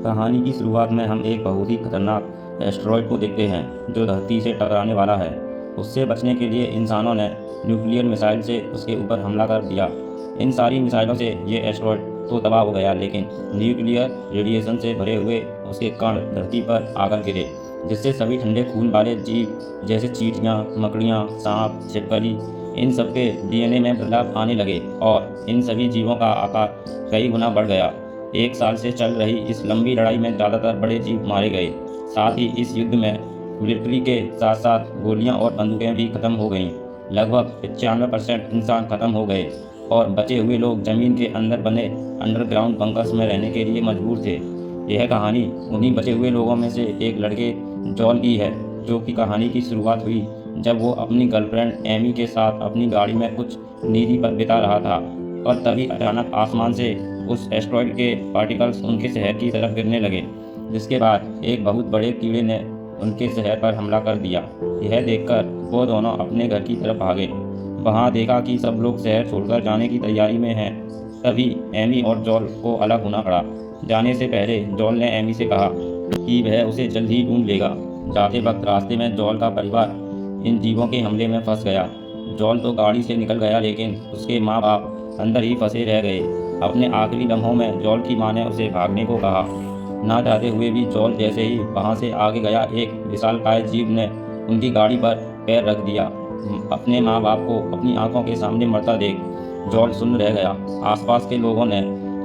कहानी की शुरुआत में हम एक बहुत ही खतरनाक एस्टेरॉयड को देखते हैं जो धरती से टकराने वाला है। उससे बचने के लिए इंसानों ने न्यूक्लियर मिसाइल से उसके ऊपर हमला कर दिया। इन सारी मिसाइलों से ये एस्टेरॉयड तो तबाह हो गया, लेकिन न्यूक्लियर रेडिएशन से भरे हुए उसके कण धरती पर आकर गिरे, जिससे सभी ठंडे खून वाले जीव जैसे चींटियाँ, मकड़ियाँ, सांप, छिपकली, इन सबके डीएनए में बदलाव आने लगे और इन सभी जीवों का आकार कई गुना बढ़ गया। 1 साल से चल रही इस लंबी लड़ाई में ज़्यादातर बड़े जीव मारे गए। साथ ही इस युद्ध में मिलिट्री के साथ साथ गोलियां और बंदूकें भी खत्म हो गईं। लगभग 95% इंसान खत्म हो गए और बचे हुए लोग ज़मीन के अंदर बने अंडरग्राउंड बंकर्स में रहने के लिए मजबूर थे। यह कहानी उन्हीं बचे हुए लोगों में से एक लड़के जॉल की है, जो कि कहानी की शुरुआत हुई जब वो अपनी गर्लफ्रेंड एमी के साथ अपनी गाड़ी में कुछ निजी पल बिता रहा था और तभी अचानक आसमान से उस एस्टेरॉयड के पार्टिकल्स उनके शहर की तरफ गिरने लगे, जिसके बाद एक बहुत बड़े कीड़े ने उनके शहर पर हमला कर दिया। यह देखकर वो दोनों अपने घर की तरफ भागे। वहां देखा कि सब लोग शहर छोड़कर जाने की तैयारी में हैं। तभी एमी और जॉल को अलग होना पड़ा। जाने से पहले जॉल ने एमी से कहा कि वह उसे जल्द ही ढूंढ लेगा। जाते वक्त रास्ते में जॉल का परिवार इन जीवों के हमले में फंस गया। जॉल तो गाड़ी से निकल गया, लेकिन उसके माँ बाप अंदर ही फंसे रह गए। अपने आखिरी लम्हों में जॉल की माँ ने उसे भागने को कहा। ना चाहते हुए भी जॉल जैसे ही वहाँ से आगे गया, एक विशालकाय जीव ने उनकी गाड़ी पर पैर रख दिया। अपने माँ बाप को अपनी आंखों के सामने मरता देख जॉल सुन्न रह गया। आसपास के लोगों ने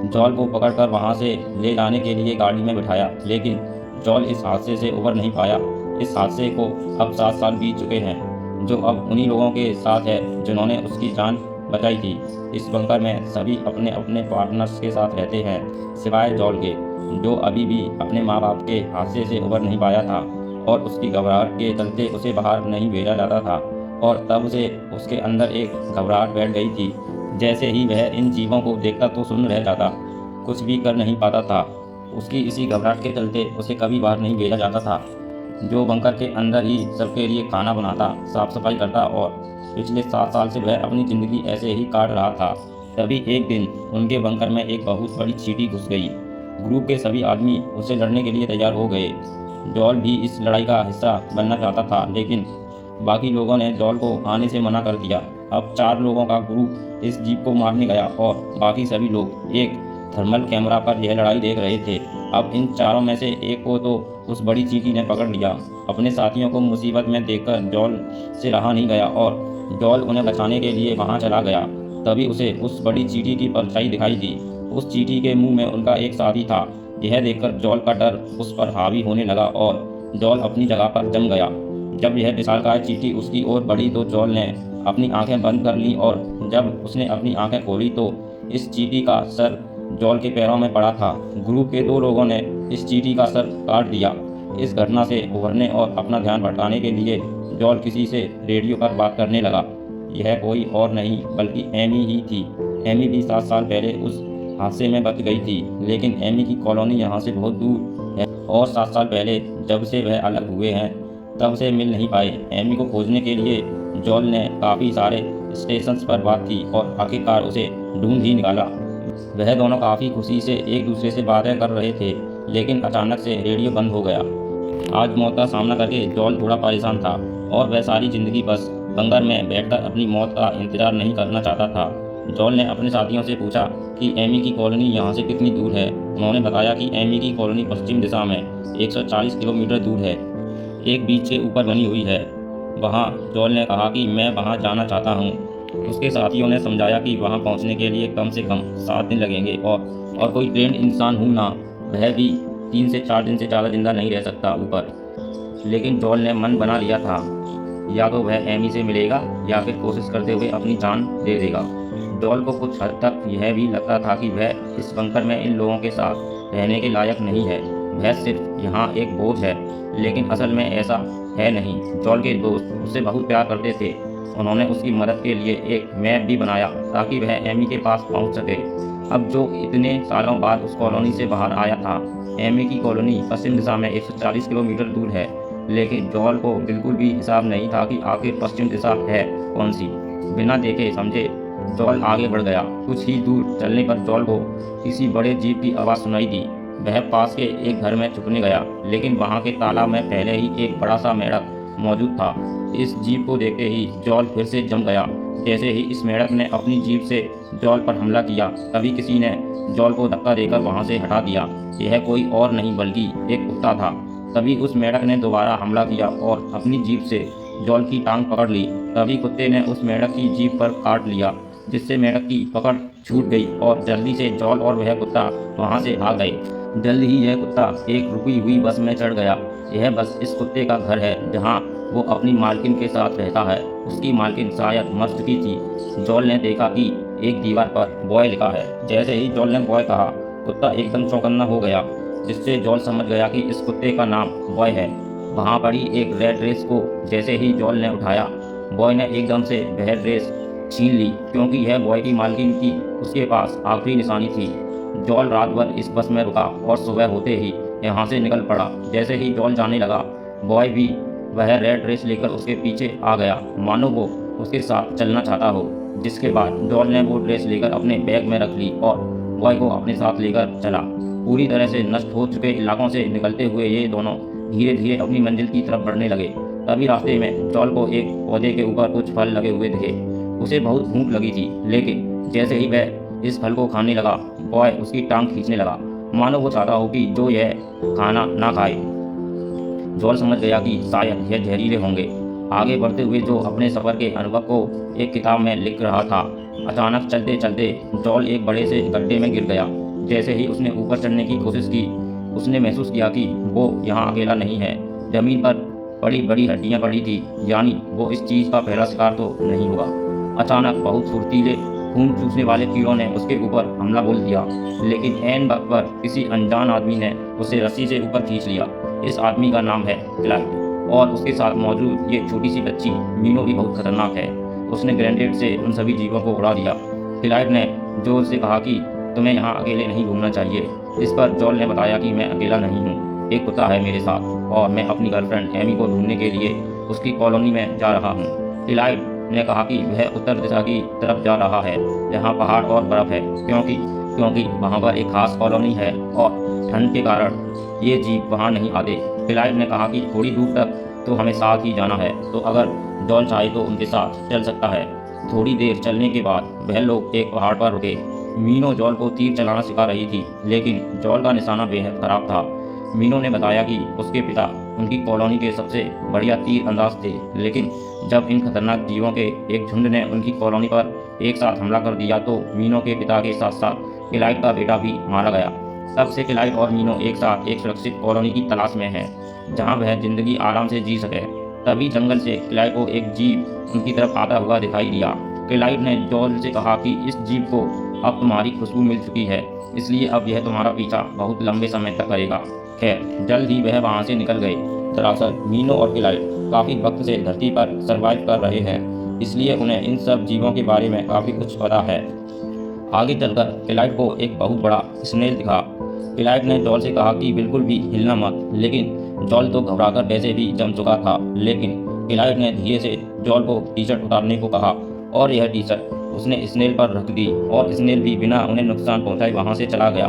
जॉल को पकड़कर वहाँ से ले जाने के लिए गाड़ी में बिठाया, लेकिन जॉल इस हादसे से उबर नहीं पाया। इस हादसे को अब 7 साल बीत चुके हैं, जो अब उन्हीं लोगों के साथ है जिन्होंने उसकी जान बचाई थी। इस बंकर में सभी अपने अपने पार्टनर्स के साथ रहते हैं, सिवाय जॉल के, जो अभी भी अपने माँ बाप के हादसे से उबर नहीं पाया था और उसकी घबराहट के चलते उसे बाहर नहीं भेजा जाता था। और तब से उसके अंदर एक घबराहट बैठ गई थी। जैसे ही वह इन जीवों को देखता तो सुन्न रह जाता, कुछ भी कर नहीं पाता था। उसकी इसी घबराहट के चलते उसे कभी बाहर नहीं भेजा जाता था, जो बंकर के अंदर ही सबके लिए खाना बनाता, साफ सफाई करता और पिछले 7 साल से वह अपनी ज़िंदगी ऐसे ही काट रहा था। तभी एक दिन उनके बंकर में एक बहुत बड़ी चींटी घुस गई। ग्रुप के सभी आदमी उससे लड़ने के लिए तैयार हो गए। जॉल भी इस लड़ाई का हिस्सा बनना चाहता था, लेकिन बाकी लोगों ने जॉल को आने से मना कर दिया। अब 4 लोगों का ग्रुप इस जीप को मारने गया और बाकी सभी लोग एक थर्मल कैमरा पर यह लड़ाई देख रहे थे। अब इन चारों में से एक को तो उस बड़ी चींटी ने पकड़ लिया। अपने साथियों को मुसीबत में देखकर जॉल से रहा नहीं गया और जॉल उन्हें बचाने के लिए वहां चला गया। तभी उसे उस बड़ी चींटी की परछाई दिखाई दी। उस चींटी के मुंह में उनका एक साथी था। यह देखकर जॉल का डर उस पर हावी होने लगा और जॉल अपनी जगह पर जम गया। जब यह विशालकाय चींटी उसकी ओर बढ़ी तो जॉल ने अपनी आंखें बंद कर ली और जब उसने अपनी आंखें खोली तो इस चींटी का सर जॉल के पैरों में पड़ा था। ग्रुप के 2 लोगों ने इस चींटी का सर काट दिया। इस घटना से उभरने और अपना ध्यान भटकाने के लिए जॉल किसी से रेडियो पर बात करने लगा। यह कोई और नहीं बल्कि एमी ही थी। एमी भी 7 साल पहले उस हादसे में बच गई थी, लेकिन एमी की कॉलोनी यहाँ से बहुत दूर है और 7 साल पहले जब से वह अलग हुए हैं तब से मिल नहीं पाए। एमी को खोजने के लिए जॉल ने काफ़ी सारे स्टेशंस पर बात की और आखिरकार उसे ढूंढ ही निकाला। वह दोनों काफ़ी खुशी से एक दूसरे से बातें कर रहे थे, लेकिन अचानक से रेडियो बंद हो गया। आज मौत का सामना करके जॉल थोड़ा परेशान था और वह सारी ज़िंदगी बस बंकर में बैठकर अपनी मौत का इंतजार नहीं करना चाहता था। जॉल ने अपने साथियों से पूछा कि एमी की कॉलोनी यहाँ से कितनी दूर है। उन्होंने बताया कि एमी की कॉलोनी पश्चिम दिशा में 140 किलोमीटर दूर है, एक बीच से ऊपर बनी हुई है। वहाँ जॉल ने कहा कि मैं वहाँ जाना चाहता हूँ। उसके साथियों ने समझाया कि वहाँ पहुँचने के लिए कम से कम 7 दिन लगेंगे और कोई ट्रेंड इंसान हूँ ना, वह भी 3 से 4 दिन से ज़्यादा जिंदा नहीं रह सकता ऊपर। लेकिन जॉल ने मन बना लिया था, या तो वह एमी से मिलेगा या फिर कोशिश करते हुए अपनी जान दे देगा। जॉल को कुछ हद तक यह भी लगता था कि वह इस बंकर में इन लोगों के साथ रहने के लायक नहीं है। वह सिर्फ यहाँ एक बोझ है, लेकिन असल में ऐसा है नहीं। जॉल के दोस्त उससे बहुत प्यार करते थे। उन्होंने उसकी मदद के लिए एक मैप भी बनाया ताकि वह एमी के पास पहुँच सके। अब जो इतने सालों बाद उस कॉलोनी से बाहर आया था, एमी की कॉलोनी पश्चिम दिशा में 140 किलोमीटर दूर है, लेकिन जॉल को बिल्कुल भी हिसाब नहीं था कि आखिर पश्चिम दिशा है कौन सी। बिना देखे समझे जॉल आगे बढ़ गया। कुछ ही दूर चलने पर जॉल को किसी बड़े जीप की आवाज़ सुनाई दी। वह पास के एक घर में छुपने गया, लेकिन वहाँ के तालाब में पहले ही एक बड़ा सा मेंढक मौजूद था। इस जीव को देखते ही जॉल फिर से जम गया। जैसे ही इस मेंढक ने अपनी जीभ से जॉल पर हमला किया, तभी किसी ने जॉल को धक्का देकर वहाँ से हटा दिया। यह कोई और नहीं बल्कि एक कुत्ता था। तभी उस मेंढक ने दोबारा हमला किया और अपनी जीभ से जॉल की टांग पकड़ ली। तभी कुत्ते ने उस मेंढक की जीभ पर काट लिया, जिससे मेंढक की पकड़ छूट गई और जल्दी से जॉल और वह कुत्ता वहाँ से भाग गए। जल्द ही यह कुत्ता एक रुकी हुई बस में चढ़ गया। यह बस इस कुत्ते का घर है, जहाँ वो अपनी मालकिन के साथ रहता है। उसकी मालकिन शायद मर चुकी थी। जॉल ने देखा कि एक दीवार पर बॉय लिखा है। जैसे ही जॉल ने बॉय कहा, कुत्ता एकदम चौकन्ना हो गया, जिससे जॉल समझ गया कि इस कुत्ते का नाम बॉय है। वहाँ पड़ी एक रेड ड्रेस को जैसे ही जॉल ने उठाया, बॉय ने एकदम से वह ड्रेस छीन ली, क्योंकि यह बॉय की मालकिन की उसके पास आखिरी निशानी थी। जॉल रात भर इस बस में रुका और सुबह होते ही यहाँ से निकल पड़ा। जैसे ही जॉल जाने लगा, बॉय भी वह रेड ड्रेस लेकर उसके पीछे आ गया, मानो वो उसके साथ चलना चाहता हो। जिसके बाद जॉल ने वो ड्रेस लेकर अपने बैग में रख ली और बॉय को अपने साथ लेकर चला। पूरी तरह से नष्ट हो चुके इलाकों से निकलते हुए ये दोनों धीरे धीरे अपनी मंजिल की तरफ बढ़ने लगे। तभी रास्ते में जॉल को एक पौधे के ऊपर कुछ फल लगे हुए दिखे। उसे बहुत भूख लगी थी, लेकिन जैसे ही वह इस फल को खाने लगा, बॉय उसकी टांग खींचने लगा, मानो वो चाहता हो कि जो यह खाना ना खाए। जॉल समझ गया कि शायद यह जहरीले होंगे। आगे बढ़ते हुए जो अपने सफ़र के अनुभव को एक किताब में लिख रहा था, अचानक चलते चलते जॉल एक बड़े से गड्ढे में गिर गया। जैसे ही उसने ऊपर चढ़ने की कोशिश की, उसने महसूस किया कि वो यहाँ अकेला नहीं है। ज़मीन पर बड़ी बड़ी हड्डियाँ पड़ी थी, यानी वो इस चीज़ का पहला शिकार तो नहीं हुआ। अचानक बहुत फुर्तीले खून चूसने वाले कीड़ों ने उसके ऊपर हमला बोल दिया, लेकिन ऐन वक्त पर किसी अनजान आदमी ने उसे रस्सी से ऊपर खींच लिया। इस आदमी का नाम है क्लाइड और उसके साथ मौजूद ये छोटी सी बच्ची मीनो भी बहुत खतरनाक है। उसने ग्रेनेड से उन सभी जीवों को उड़ा दिया। क्लाइड ने जोर से कहा कि तुम्हें यहाँ अकेले नहीं घूमना चाहिए। इस पर जॉल ने बताया कि मैं अकेला नहीं हूँ, एक कुत्ता है मेरे साथ और मैं अपनी गर्लफ्रेंड एमी को ढूंढने के लिए उसकी कॉलोनी में जा रहा हूँ। क्लाइड ने कहा कि वह उत्तर दिशा की तरफ जा रहा है, जहाँ पहाड़ और बर्फ है, क्योंकि वहाँ पर एक खास कॉलोनी है और ठंड के कारण ये जीव वहाँ नहीं आते। क्लाइड ने कहा कि थोड़ी दूर तक तो हमें साथ ही जाना है, तो अगर जॉल चाहे तो उनके साथ चल सकता है। थोड़ी देर चलने के बाद वह लोग एक पहाड़ पर रुके। मीनो जॉल को तीर चलाना सिखा रही थी, लेकिन जॉल का निशाना बेहद खराब था। मीनो ने बताया कि उसके पिता उनकी कॉलोनी के सबसे बढ़िया तीर अंदाज थे, लेकिन जब इन खतरनाक जीवों के एक झुंड ने उनकी कॉलोनी पर एक साथ हमला कर दिया, तो मीनो के पिता के साथ साथ क्लाइड का बेटा भी मारा गया। तब से क्लाइड और मीनो एक साथ एक सुरक्षित कॉलोनी की तलाश में हैं, जहां वह जिंदगी आराम से जी सके। तभी जंगल से क्लाइड को एक जीव उनकी तरफ आता हुआ दिखाई दिया। क्लाइड ने जॉल से कहा कि इस जीव को अब तुम्हारी खुशबू मिल चुकी है, इसलिए अब यह तुम्हारा पीछा बहुत लंबे समय तक करेगा। खैर, जल्द ही वह वहाँ से निकल गए। दरअसल मीनो और क्लाइड काफ़ी वक्त से धरती पर सर्वाइव कर रहे हैं, इसलिए उन्हें इन सब जीवों के बारे में काफ़ी कुछ पता है। आगे चलकर क्लाइड को एक बहुत बड़ा स्नेल दिखा। क्लाइड ने जॉल से कहा कि बिल्कुल भी हिलना मत, लेकिन जॉल तो घबराकर वैसे भी जम चुका था। लेकिन क्लाइड ने धीरे से जॉल को टी शर्ट उतारने को कहा और यह टी शर्ट उसने स्नेल पर रख दी और स्नेल भी बिना उन्हें नुकसान पहुंचाए वहां से चला गया।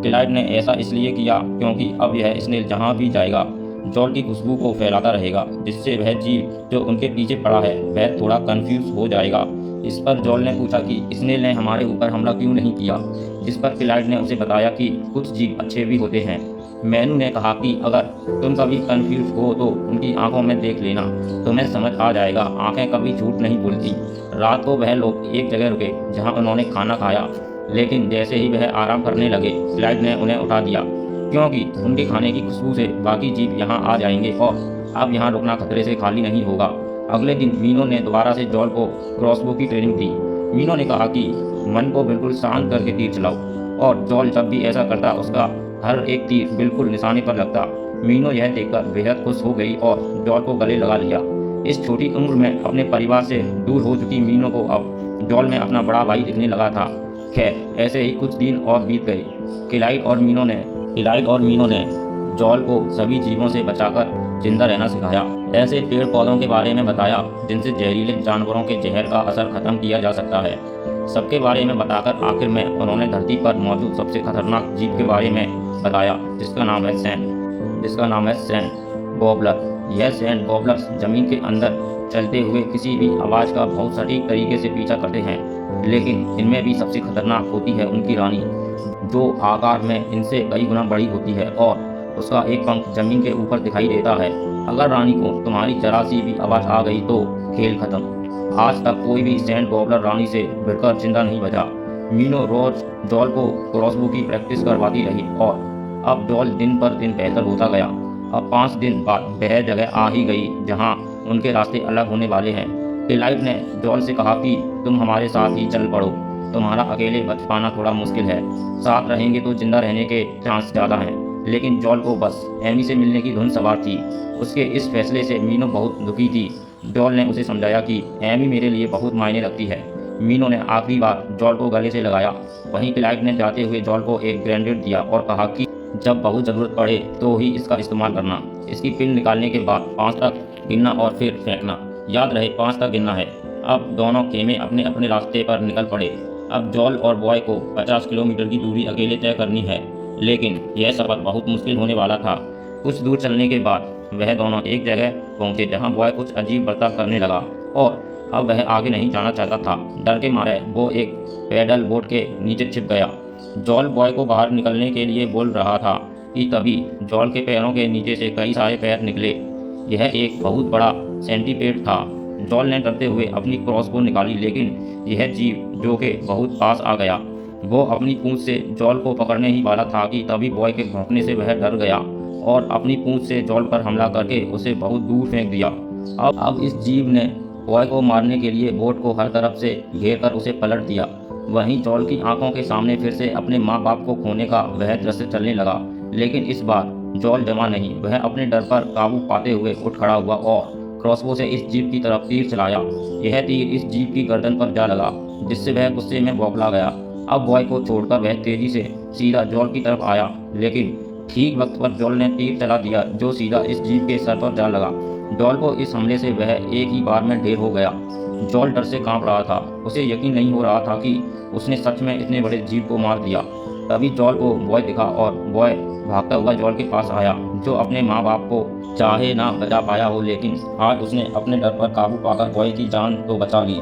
क्लाइड ने ऐसा इसलिए किया क्योंकि अब यह स्नेल जहां भी जाएगा जॉल की खुशबू को फैलाता रहेगा, जिससे वह जीव जो उनके पीछे पड़ा है वह थोड़ा कंफ्यूज हो जाएगा। इस पर जॉल ने पूछा कि स्नेल ने हमारे ऊपर हमला क्यों नहीं किया, जिस पर क्लाइड ने उसे बताया कि कुछ जीव अच्छे भी होते हैं। मैनू ने कहा कि अगर तुम कभी कंफ्यूज हो तो उनकी आंखों में देख लेना, तुम्हें समझ आ जाएगा, आंखें कभी झूठ नहीं बोलती। रात को वह लोग एक जगह रुके जहां उन्होंने खाना खाया, लेकिन जैसे ही वह आराम करने लगे, क्लाइड ने उन्हें उठा दिया, क्योंकि उनके खाने की खुशबू से बाकी जीव यहाँ आ जाएंगे और अब यहाँ रुकना खतरे से खाली नहीं होगा। अगले दिन मीनो ने दोबारा से जॉल को क्रॉसबो की ट्रेनिंग दी। मीनो ने कहा कि मन को बिल्कुल शांत करके तीर चलाओ, और जॉल जब भी ऐसा करता उसका हर एक तीर बिल्कुल निशाने पर लगता। मीनो यह देखकर बेहद खुश हो गई और जॉल को गले लगा लिया। इस छोटी उम्र में अपने परिवार से दूर हो चुकी मीनो को अब जॉल में अपना बड़ा भाई दिखने लगा था। खैर, ऐसे ही कुछ दिन और बीत गए। क्लाइड और मीनो ने जॉल को सभी जीवों से बचाकर जिंदा रहना सिखाया। ऐसे पेड़ पौधों के बारे में बताया जिनसे जहरीले जानवरों के जहर का असर खत्म किया जा सकता है। सबके बारे में बताकर आखिर में उन्होंने धरती पर मौजूद सबसे खतरनाक जीव के बारे में बताया, जिसका नाम है सैंड गॉबलर। यह सैंड गॉबलर्स जमीन के अंदर चलते हुए किसी भी आवाज़ का बहुत सटीक तरीके से पीछा करते हैं, लेकिन इनमें भी सबसे खतरनाक होती है उनकी रानी, जो आकार में इनसे कई गुना बड़ी होती है और उसका एक पंख जमीन के ऊपर दिखाई देता है। अगर रानी को तुम्हारी जरा सी भी आवाज़ आ गई तो खेल खत्म। आज तक कोई भी सैंड गॉबलर रानी से भिड़कर जिंदा नहीं बचा। मीनो रोज जॉल को क्रॉसबो की प्रैक्टिस करवाती रही और अब जॉल दिन पर दिन बेहतर होता गया। अब 5 दिन बाद वह जगह आ ही गई जहां उनके रास्ते अलग होने वाले हैं। क्लाइव ने जॉल से कहा कि तुम हमारे साथ ही चल पड़ो, तुम्हारा अकेले बच पाना थोड़ा मुश्किल है, साथ रहेंगे तो जिंदा रहने के चांस ज़्यादा हैं। लेकिन जॉल को बस एमी से मिलने की धुन सवार थी। उसके इस फैसले से मीनो बहुत दुखी थी। जॉल ने उसे समझाया कि एमी मेरे लिए बहुत मायने रखती है। मीनो ने आखिरी बार जॉल को गले से लगाया। वहीं क्लाइव ने जाते हुए जॉल को एक ग्रेनेड दिया और कहा कि जब बहुत ज़रूरत पड़े तो ही इसका इस्तेमाल करना। इसकी पिन निकालने के बाद 5 तक गिनना और फिर फेंकना। याद रहे 5 तक गिनना है। अब दोनों खेमे अपने अपने रास्ते पर निकल पड़े। अब जॉल और बॉय को 50 किलोमीटर की दूरी अकेले तय करनी है, लेकिन यह सफ़र बहुत मुश्किल होने वाला था। कुछ दूर चलने के बाद वह दोनों एक जगह पहुंचे जहां बॉय कुछ अजीब बर्ताव करने लगा और अब वह आगे नहीं जाना चाहता था। डर के मारे वो एक पैडल बोट के नीचे छिप गया। जॉल बॉय को बाहर निकलने के लिए बोल रहा था कि तभी जॉल के पैरों के नीचे से कई सारे पैर निकले। यह एक बहुत बड़ा सेंटीपेड था। जॉल ने डरते हुए अपनी क्रॉसबो निकाली, लेकिन यह जीव जो के बहुत पास आ गया। वो अपनी पूंछ से जॉल को पकड़ने ही वाला था कि तभी बॉय के भौंकने से वह डर गया और अपनी पूंछ से जॉल पर हमला करके उसे बहुत दूर फेंक दिया। अब इस जीव ने बॉय को मारने के लिए बोट को हर तरफ से घेर कर उसे पलट दिया। वहीं जॉल की आंखों के सामने फिर से अपने माँ बाप को खोने का वह दृश्य चलने लगा, लेकिन इस बार जॉल जमा नहीं। वह अपने डर पर काबू पाते हुए उठ खड़ा हुआ और क्रॉसबो से इस जीव की तरफ तीर चलाया। यह तीर इस जीव की गर्दन पर जा लगा, जिससे वह गुस्से में बौखला गया। अब बॉय को छोड़कर वह तेजी से सीधा जॉल की तरफ आया, लेकिन ठीक वक्त पर जॉल ने तीर चला दिया जो सीधा इस जीव के सर पर जा लगा। जॉल को इस हमले से वह एक ही बार में ढेर हो गया। जॉल डर से कांप रहा था। उसे यकीन नहीं हो रहा था कि उसने सच में इतने बड़े जीव को मार दिया। तभी जॉल को बॉय दिखा और बॉय भागता हुआ जॉल के पास आया, जो अपने माँ बाप को चाहे ना बचा पाया हो, लेकिन आज उसने अपने डर पर काबू पाकर बॉय की जान तो बचा ली।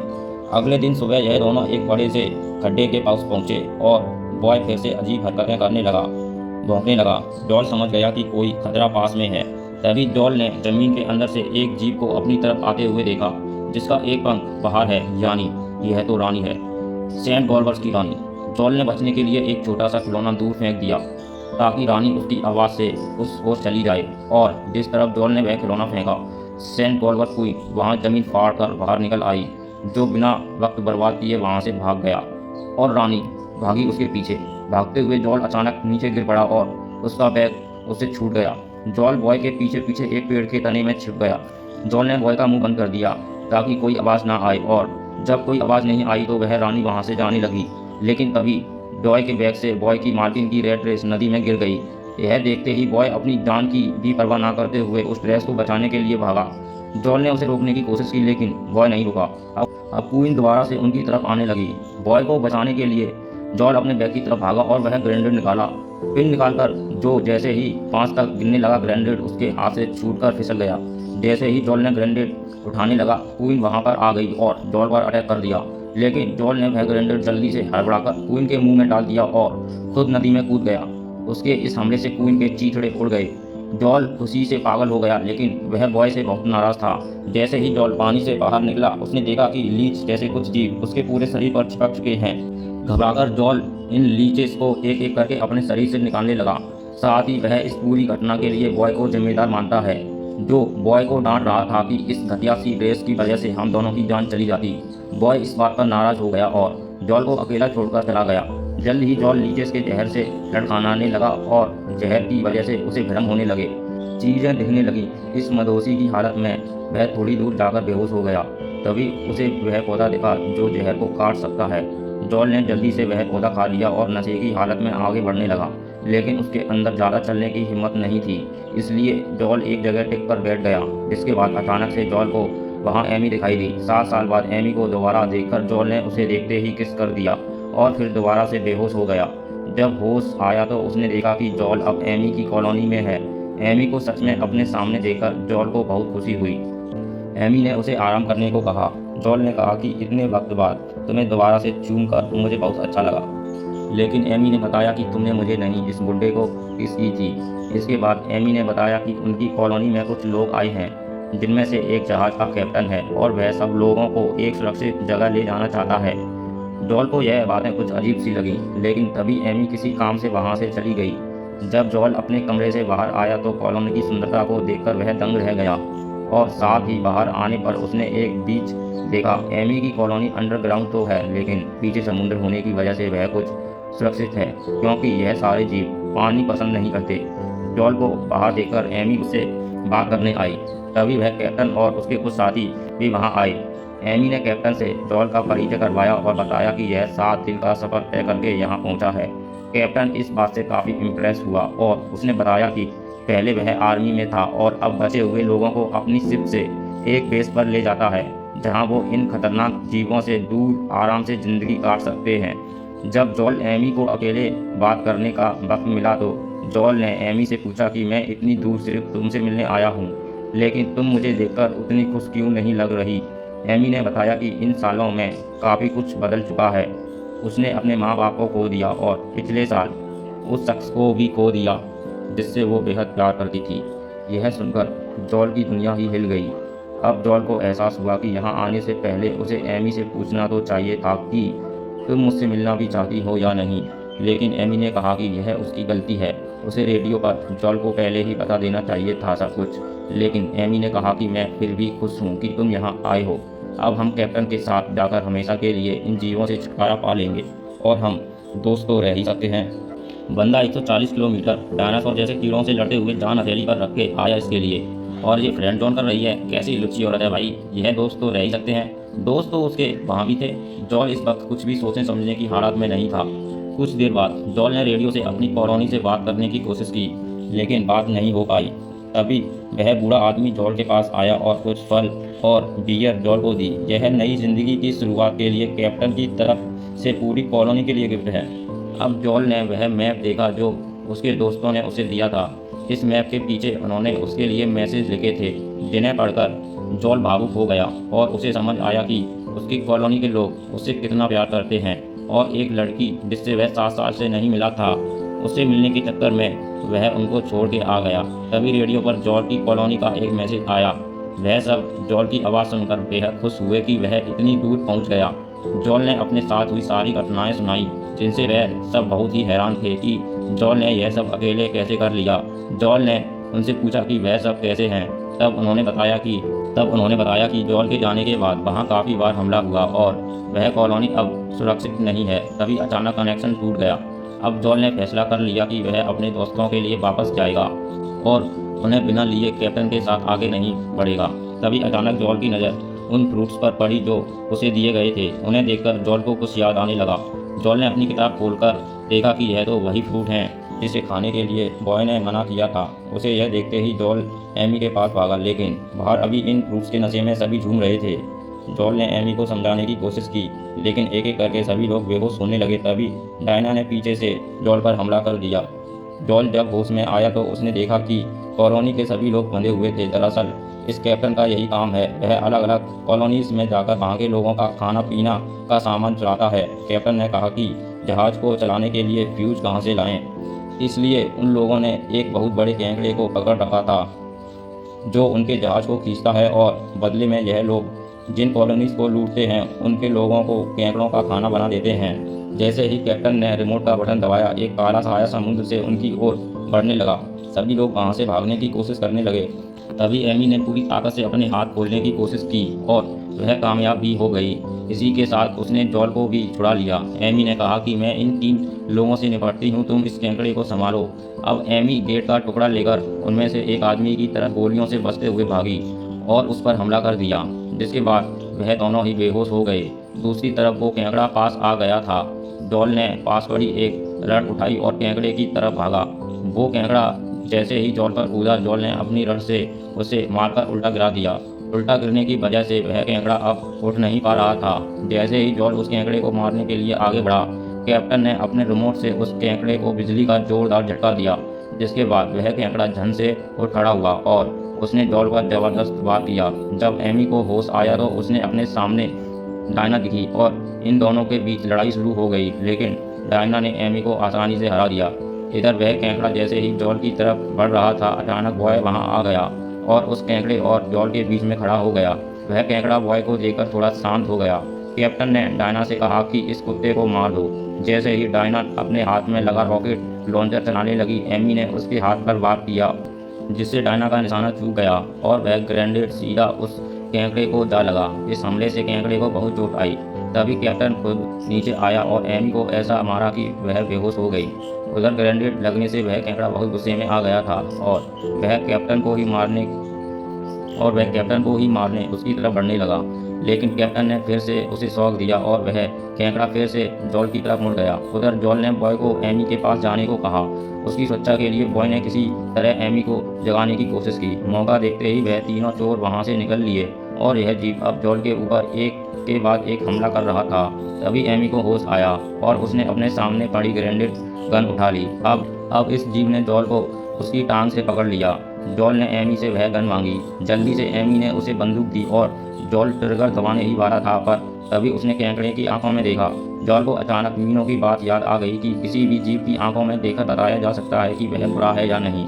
अगले दिन सुबह यह दोनों एक बड़े से खड्डे के पास पहुंचे और बॉय फिर से अजीब हरकतें करने लगा, भौंकने लगा। जॉल समझ गया कि कोई खतरा पास में है। तभी जॉल ने जमीन के अंदर से एक जीव को अपनी तरफ आते हुए देखा, जिसका एक पंख बाहर है, यानी यह तो रानी है, सैंड गॉबलर्स की रानी। जॉल ने बचने के लिए एक छोटा सा खिलौना दूर फेंक दिया ताकि रानी उसकी आवाज़ से उस ओर चली जाए, और जिस तरफ जॉल ने वह खिलौना फेंका, सैंड गॉबलर हुई वहाँ जमीन फाड़ कर बाहर निकल आई, जो बिना वक्त बर्बाद किए वहाँ से भाग गया और रानी भागी उसके पीछे। भागते हुए जॉल अचानक नीचे गिर पड़ा और उसका बैग उससे छूट गया। जॉल बॉय के पीछे पीछे एक पेड़ के तने में छिप गया। जॉल ने बॉय का मुंह बंद कर दिया ताकि कोई आवाज़ ना आए, और जब कोई आवाज़ नहीं आई तो वह रानी वहाँ से जाने लगी। लेकिन तभी बॉय के बैग से बॉय की मालकिन की रेड ड्रेस नदी में गिर गई। यह देखते ही बॉय अपनी जान की भी परवाह ना करते हुए उस ड्रेस को बचाने के लिए भागा। जॉल ने उसे रोकने की कोशिश की, लेकिन बॉय नहीं रुका। अब क्वीन दोबारा से उनकी तरफ आने लगी। बॉय को बचाने के लिए जॉल अपने बैग की तरफ भागा और वह ग्रेनेड निकाला। पिन निकालकर जो जैसे ही 5 तक गिनने लगा, ग्रेनेड उसके हाथ से छूटकर फिसल गया। जैसे ही जॉल ने ग्रेनेड उठाने लगा, क्वीन वहां पर आ गई और जॉल पर अटैक कर दिया, लेकिन जॉल ने वह ग्रेनेड जल्दी से हड़बड़ाकर क्वीन के मुंह में डाल दिया और खुद नदी में कूद गया। उसके इस हमले से क्वीन के चीथड़े उड़ गए। जॉल खुशी से पागल हो गया, लेकिन वह बॉय से बहुत नाराज था। जैसे ही जॉल पानी से बाहर निकला, उसने देखा कि लीच जैसे कुछ जीव उसके पूरे शरीर पर चिपक चुके हैं। घबराकर जॉल इन लीचेस को एक एक करके अपने शरीर से निकालने लगा। साथ ही वह इस पूरी घटना के लिए बॉय को जिम्मेदार मानता है, जो बॉय को डांट रहा था कि इस घटिया सी ड्रेस की वजह से हम दोनों की जान चली जाती। बॉय इस बात पर नाराज हो गया और जॉल को अकेला छोड़कर चला गया। जल्द ही जॉल लीचेस के जहर से लड़खड़ाने लगा और जहर की वजह से उसे भ्रम होने लगे, चीज़ें दिखने लगी। इस मदहोशी की हालत में वह थोड़ी दूर जाकर बेहोश हो गया। तभी उसे वह पौधा दिखा जो जहर को काट सकता है। जॉल ने जल्दी से वह पौधा खा लिया और नशे की हालत में आगे बढ़ने लगा, लेकिन उसके अंदर ज़्यादा चलने की हिम्मत नहीं थी, इसलिए जॉल एक जगह टिक कर बैठ गया। जिसके बाद अचानक से जॉल को वहाँ एमी दिखाई दी। 7 साल बाद एमी को दोबारा देखकर जॉल ने उसे देखते ही किस कर दिया और फिर दोबारा से बेहोश हो गया। जब होश आया तो उसने देखा कि जॉल अब एमी की कॉलोनी में है। एमी को सच में अपने सामने देखकर जॉल को बहुत खुशी हुई। एमी ने उसे आराम करने को कहा। जॉल ने कहा कि इतने वक्त बाद तुम्हें दोबारा से चूम कर मुझे बहुत अच्छा लगा। लेकिन एमी ने बताया कि तुमने मुझे नहीं, इस बुड्ढे को किस की थी। इसके बाद एमी ने बताया कि उनकी कॉलोनी में कुछ लोग आए हैं जिनमें से एक जहाज का कैप्टन है और वह सब लोगों को एक सुरक्षित जगह ले जाना चाहता है। जॉल को यह बातें कुछ अजीब सी लगी, लेकिन तभी एमी किसी काम से वहाँ से चली गई। जब जॉल अपने कमरे से बाहर आया तो कॉलोनी की सुंदरता को देखकर वह दंग रह गया और साथ ही बाहर आने पर उसने एक बीच देखा। एमी की कॉलोनी अंडरग्राउंड तो है, लेकिन पीछे समुद्र होने की वजह से वह कुछ सुरक्षित है, क्योंकि यह सारे जीव पानी पसंद नहीं करते। जॉल को बाहर देखकर एमी उससे बात करने आई। तभी वह कैप्टन और उसके कुछ साथी भी वहां आए। एमी ने कैप्टन से जॉल का परिचय करवाया और बताया कि यह 7 दिन का सफ़र तय करके यहाँ पहुँचा है। कैप्टन इस बात से काफ़ी इम्प्रेस हुआ और उसने बताया कि पहले वह आर्मी में था और अब बचे हुए लोगों को अपनी शिप से एक बेस पर ले जाता है जहां वो इन खतरनाक जीवों से दूर आराम से ज़िंदगी काट सकते हैं। जब जॉल एमी को अकेले बात करने का वक्त मिला तो जॉल ने एमी से पूछा कि मैं इतनी दूर सिर्फ तुमसे मिलने आया हूँ, लेकिन तुम मुझे देखकर उतनी खुश क्यों नहीं लग रही। एमी ने बताया कि इन सालों में काफ़ी कुछ बदल चुका है। उसने अपने माँ बाप को खो दिया और पिछले साल उस शख्स को भी खो दिया जिससे वो बेहद प्यार करती थी। यह सुनकर जॉल की दुनिया ही हिल गई। अब जॉल को एहसास हुआ कि यहाँ आने से पहले उसे एमी से पूछना तो चाहिए था कि तुम मुझसे मिलना भी चाहती हो या नहीं, लेकिन एमी ने कहा कि यह उसकी गलती है। उसे रेडियो पर जॉल को पहले ही बता देना चाहिए था सब कुछ। लेकिन एमी ने कहा कि मैं फिर भी खुश हूँ कि तुम यहाँ आए हो। अब हम कैप्टन के साथ जाकर हमेशा के लिए इन जीवों से छुटकारा पा लेंगे और हम दोस्त तो रह ही सकते हैं। बंदा 140 किलोमीटर डायनासोर जैसे कीड़ों से लड़ते हुए जान हथेली पर रख के आया इसके लिए, और ये फ्रेंड जोन कर रही है। कैसी लुच्ची औरत है भाई, यह दोस्त तो रह ही सकते हैं। दोस्त तो उसके वहाँ भी थे। जॉल इस वक्त कुछ भी सोचने समझने की हालत में नहीं था। कुछ देर बाद जॉल ने रेडियो से अपनी कॉलोनी से बात करने की कोशिश की, लेकिन बात नहीं हो पाई। तभी वह बूढ़ा आदमी जॉल के पास आया और कुछ फल और बियर जॉल को दी। यह नई जिंदगी की शुरुआत के लिए कैप्टन की तरफ से पूरी कॉलोनी के लिए गिफ्ट है। अब जॉल ने वह मैप देखा जो उसके दोस्तों ने उसे दिया था। इस मैप के पीछे उन्होंने उसके लिए मैसेज लिखे थे, जिन्हें पढ़कर जॉल भावुक हो गया और उसे समझ आया कि उसकी कॉलोनी के लोग उससे कितना प्यार करते हैं। और एक लड़की जिससे वह 7 साल से नहीं मिला था, उससे मिलने के चक्कर में वह उनको छोड़ के आ गया। तभी रेडियो पर जॉल की कॉलोनी का एक मैसेज आया। वह सब जॉल की आवाज़ सुनकर बेहद खुश हुए कि वह इतनी दूर पहुंच गया। जॉल ने अपने साथ हुई सारी घटनाएं सुनाई, जिनसे वह सब बहुत ही हैरान थे कि जॉल ने यह सब अकेले कैसे कर लिया। जॉल ने उनसे पूछा कि वह सब कैसे हैं। तब उन्होंने बताया कि जॉल के जाने के बाद वहाँ काफ़ी बार हमला हुआ और वह कॉलोनी अब सुरक्षित नहीं है। तभी अचानक कनेक्शन टूट गया। अब जॉल ने फैसला कर लिया कि वह अपने दोस्तों के लिए वापस जाएगा और उन्हें बिना लिए कैप्टन के साथ आगे नहीं बढ़ेगा। तभी अचानक जॉल की नज़र उन फ्रूट्स पर पड़ी जो उसे दिए गए थे। उन्हें देखकर जॉल को कुछ याद आने लगा। जॉल ने अपनी किताब खोलकर देखा कि यह तो वही फ्रूट हैं जिसे खाने के लिए बॉय ने मना किया था। उसे यह देखते ही जॉल एमी के पास भागा, लेकिन बाहर अभी इन फ्रूट्स के नशे में सभी झूम रहे थे। जॉल ने एमी को समझाने की कोशिश की, लेकिन एक एक करके सभी लोग बेहोश होने लगे। तभी डायना ने पीछे से जॉल पर हमला कर दिया। जॉल जब होश में आया तो उसने देखा कि कॉलोनी के सभी लोग बंधे हुए थे। दरअसल इस कैप्टन का यही काम है, वह अलग अलग कॉलोनीज में जाकर वहाँ के लोगों का खाना पीना का सामान चुराता है। कैप्टन ने कहा कि जहाज़ को चलाने के लिए फ्यूज कहाँ से लाएं, इसलिए उन लोगों ने एक बहुत बड़े केकड़े को पकड़ रखा था जो उनके जहाज़ को खींचता है, और बदले में यह लोग जिन कॉलोनीज को लूटते हैं उनके लोगों को केकड़ों का खाना बना देते हैं। जैसे ही कैप्टन ने रिमोट का बटन दबाया, एक काला साया समुद्र से उनकी ओर बढ़ने लगा। सभी लोग वहाँ से भागने की कोशिश करने लगे। तभी एमी ने पूरी ताकत से अपने हाथ खोलने की कोशिश की और वह कामयाब भी हो गई। इसी के साथ उसने जॉल को भी छुड़ा लिया। एमी ने कहा कि मैं इन 3 लोगों से निपटती हूँ, तुम इस केकड़े को संभालो। अब एमी गेट का टुकड़ा लेकर उनमें से एक आदमी की तरफ गोलियों से बचते हुए भागी और उस पर हमला कर दिया, जिसके बाद वह दोनों ही बेहोश हो गए। दूसरी तरफ वो केकड़ा पास आ गया था। जॉल ने पास पड़ी एक रड उठाई और केकड़े की तरफ भागा। वो केकड़ा जैसे ही जॉल पर कूदा, जॉल ने अपनी रड से उसे मारकर उल्टा गिरा दिया उल्टा गिरने की वजह से वह केकड़ा अब उठ नहीं पा रहा था। जैसे ही जॉल उस केकड़े को मारने के लिए आगे बढ़ा, कैप्टन ने अपने रिमोट से उस केकड़े को बिजली का जोरदार झटका दिया, जिसके बाद वह केकड़ा झन से उठ खड़ा हुआ और उसने जॉल पर जबरदस्त वार किया। जब एमी को होश आया तो उसने अपने सामने डायना दिखी और इन दोनों के बीच लड़ाई शुरू हो गई, लेकिन डायना ने एमी को आसानी से हरा दिया। इधर वह केकड़ा जैसे ही जॉल की तरफ बढ़ रहा था, अचानक बॉय वहां आ गया और उस केकड़े और जॉल के बीच में खड़ा हो गया। वह केकड़ा बॉय को देखकर थोड़ा शांत हो गया। कैप्टन ने डायना से कहा कि इस कुत्ते को मार दो। जैसे ही डायना अपने हाथ में लगा रॉकेट लॉन्चर चलाने लगी, एमी ने उसके हाथ पर वार किया, जिससे डायना का निशाना चूक गया और वह ग्रेनेड सीधा उस केकड़े को जा लगा। इस हमले से केकड़े को बहुत चोट आई। तभी कैप्टन खुद नीचे आया और एमी को ऐसा मारा कि वह बेहोश हो गई। उधर ग्रेनेड लगने से वह केकड़ा बहुत गुस्से में आ गया था और वह कैप्टन को ही मारने उसकी तरफ बढ़ने लगा, लेकिन कैप्टन ने फिर से उसे शॉक दिया और वह केकड़ा फिर से जॉल की तरफ मुड़ गया। उधर जॉल ने बॉय को एमी के पास जाने को कहा। उसकी सुरक्षा के लिए बॉय ने किसी तरह एमी को जगाने की कोशिश की। मौका देखते ही वह तीनों चोर वहां से निकल लिए और यह जीप अब जॉल के ऊपर एक के बाद एक हमला कर रहा था। तभी एमी को होश आया और उसने अपने सामने पड़ी ग्रेनेड गन उठा ली। अब इस जीव ने जॉल को उसकी टांग से पकड़ लिया। जॉल ने एमी से वह गन मांगी। जल्दी से एमी ने उसे बंदूक दी और जॉल ट्रिगर दबाने ही वाला था, पर तभी उसने केकड़े की आंखों में देखा। जॉल को अचानक मीनों की बात याद आ गई कि किसी भी जीव की आंखों में देखकर बताया जा सकता है कि वह बुरा है या नहीं।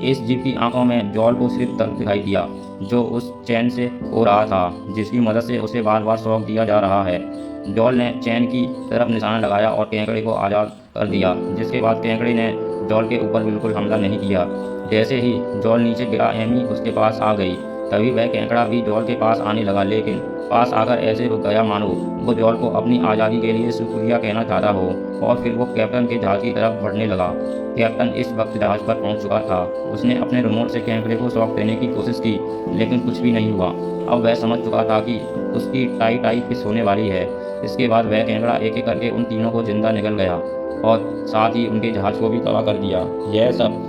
इस जीव की आंखों में जॉल को सिर्फ दर्द दिखाई दिया, जो उस चैन से हो रहा था, जिसकी मदद से उसे बार बार शॉक दिया जा रहा है। जॉल ने चैन की तरफ निशाना लगाया और केकड़े को आज़ाद कर दिया, जिसके बाद केकड़े ने जॉल के ऊपर बिल्कुल हमला नहीं किया। जैसे ही जॉल नीचे गिरा, एमी उसके पास आ गई। तभी वह केकड़ा भी जॉल के पास आने लगा, लेकिन पास आकर ऐसे रुक गया मानो वो जॉल को अपनी आज़ादी के लिए शुक्रिया कहना चाहता हो, और फिर वो कैप्टन के जहाज़ की तरफ बढ़ने लगा। कैप्टन इस वक्त जहाज़ पर पहुंच चुका था। उसने अपने रिमोट से केकड़े को शॉक देने की कोशिश की, लेकिन कुछ भी नहीं हुआ। अब वह समझ चुका था कि उसकी टाई फिश होने वाली है। इसके बाद वह केकड़ा एक एक करके उन तीनों को जिंदा निकल गया और साथ ही उनके जहाज़ को भी तबाह कर दिया। यह सब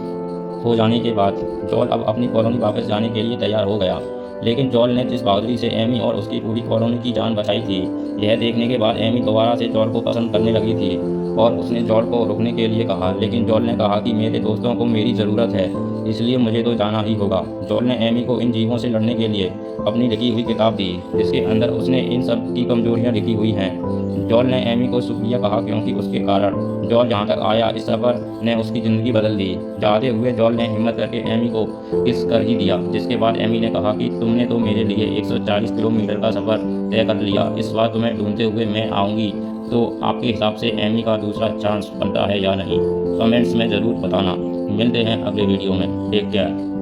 हो जाने के बाद जॉल अब अपनी कॉलोनी वापस जाने के लिए तैयार हो गया, लेकिन जॉल ने जिस बहादुरी से एमी और उसकी पूरी कॉलोनी की जान बचाई थी, यह देखने के बाद एमी दोबारा से जॉल को पसंद करने लगी थी और उसने जॉल को रुकने के लिए कहा, लेकिन जॉल ने कहा कि मेरे दोस्तों को मेरी ज़रूरत है, इसलिए मुझे तो जाना ही होगा। जॉल ने एमी को इन जीवों से लड़ने के लिए अपनी लिखी हुई किताब दी, जिसके अंदर उसने इन सब की कमजोरियाँ लिखी हुई हैं। जॉल ने एमी को शुक्रिया कहा, क्योंकि उसके कारण जॉल जहाँ तक आया, इस सफ़र ने उसकी ज़िंदगी बदल दी। जाते हुए जॉल ने हिम्मत करके एमी को किस कर ही दिया, जिसके बाद एमी ने कहा कि तुमने तो मेरे लिए 140 किलोमीटर का सफ़र तय कर लिया। इस बार तुम्हें ढूंढते हुए मैं आऊँगी, तो आपके हिसाब से एमी का दूसरा चांस बनता है या नहीं? कमेंट्स में ज़रूर बताना। मिलते हैं अगले वीडियो में। Take care.